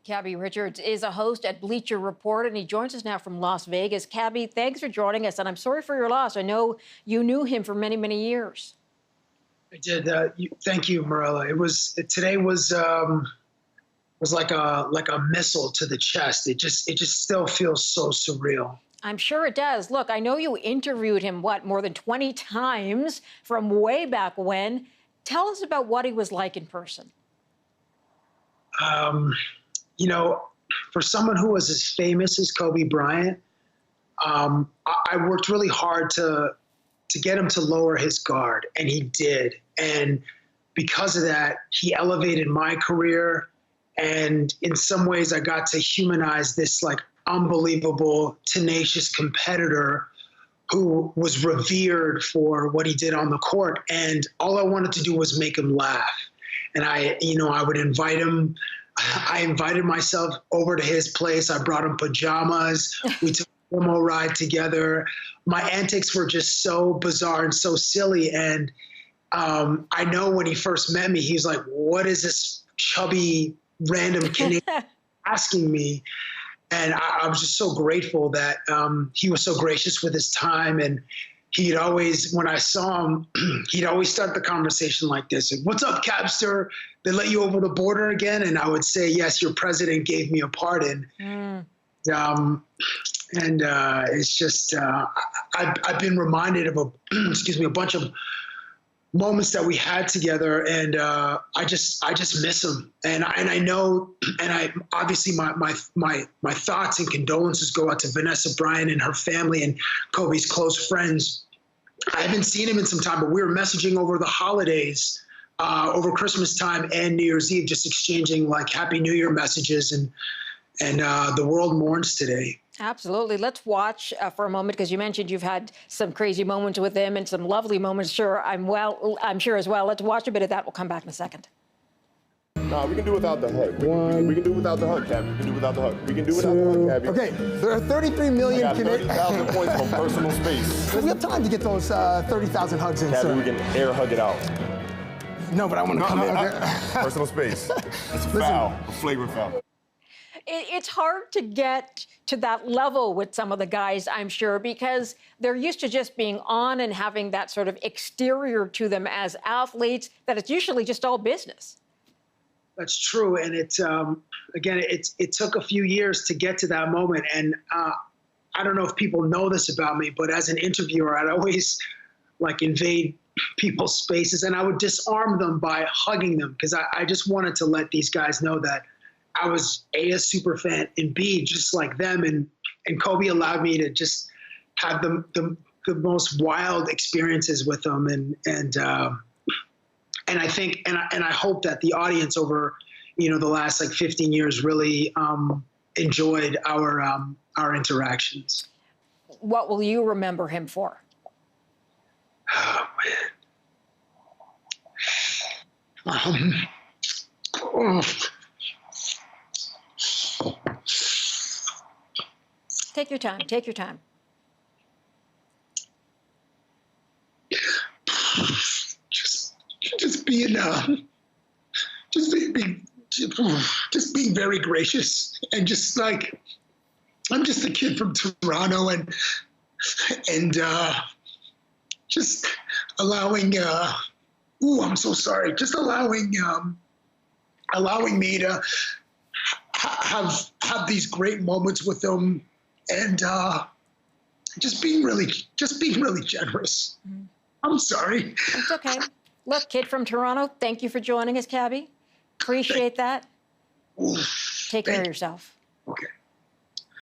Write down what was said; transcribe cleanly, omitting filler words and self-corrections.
Cabbie Richards is a host at Bleacher Report, and he joins us now from Las Vegas. Cabbie, thanks for joining us, and I'm sorry for your loss. I know you knew him for many, many years. I did. Thank you, Marella. Today was like a missile to the chest. It just still feels so surreal. I'm sure it does. Look, I know you interviewed him, more than 20 times from way back when. Tell us about what he was like in person. You know, for someone who was as famous as Kobe Bryant, I worked really hard to get him to lower his guard, and he did. And because of that, he elevated my career. And in some ways, I got to humanize this like unbelievable, tenacious competitor who was revered for what he did on the court. And all I wanted to do was make him laugh. And I would invite him. I invited myself over to his place. I brought him pajamas. We took a limo ride together. My antics were just so bizarre and so silly. And I know when he first met me, he was like, what is this chubby, random Canadian asking me? And I was just so grateful that he was so gracious with his time. And he'd always, when I saw him, he'd always start the conversation like this. Like, what's up, Cabster? They let you over the border again? And I would say, yes, your president gave me a pardon. It's just, I've been reminded of a bunch of moments that we had together, and I just miss him. And I know, and I obviously my thoughts and condolences go out to Vanessa Bryant and her family and Kobe's close friends. I haven't seen him in some time, but we were messaging over the holidays, over Christmas time and New Year's Eve, just exchanging like Happy New Year messages, and the world mourns today. Absolutely. Let's watch for a moment, because you mentioned you've had some crazy moments with him and some lovely moments. I'm sure as well. Let's watch a bit of that. We'll come back in a second. No, we can do without the hug. We can do without the hug, Cabbie. We can do without the hug. We can do without the hug, Cabbie. Okay, there are 33 million Canadians. 30,000 points from personal space. We have time to get those 30,000 hugs in, Cabbie, sir. we can air hug it out. No, but I want to come in. Personal space. It's a foul, a flagrant foul. It's hard to get to that level with some of the guys, I'm sure, because they're used to just being on and having that sort of exterior to them as athletes, that it's usually just all business. That's true. And it took a few years to get to that moment. And I don't know if people know this about me, but as an interviewer, I'd always like invade people's spaces, and I would disarm them by hugging them, because I just wanted to let these guys know that I was a super fan, and B, just like them. And Kobe allowed me to just have the most wild experiences with them. And I think, and I hope that the audience over, the last like 15 years really enjoyed our interactions. What will you remember him for? Oh, man. Take your time. Take your time. Just being very gracious, and just like, I'm just a kid from Toronto, and just allowing. I'm so sorry. Just allowing me to have these great moments with them, and just being really generous. I'm sorry. It's okay. Look, kid from Toronto, thank you for joining us, Cabbie. Appreciate that. Take care of yourself. Okay.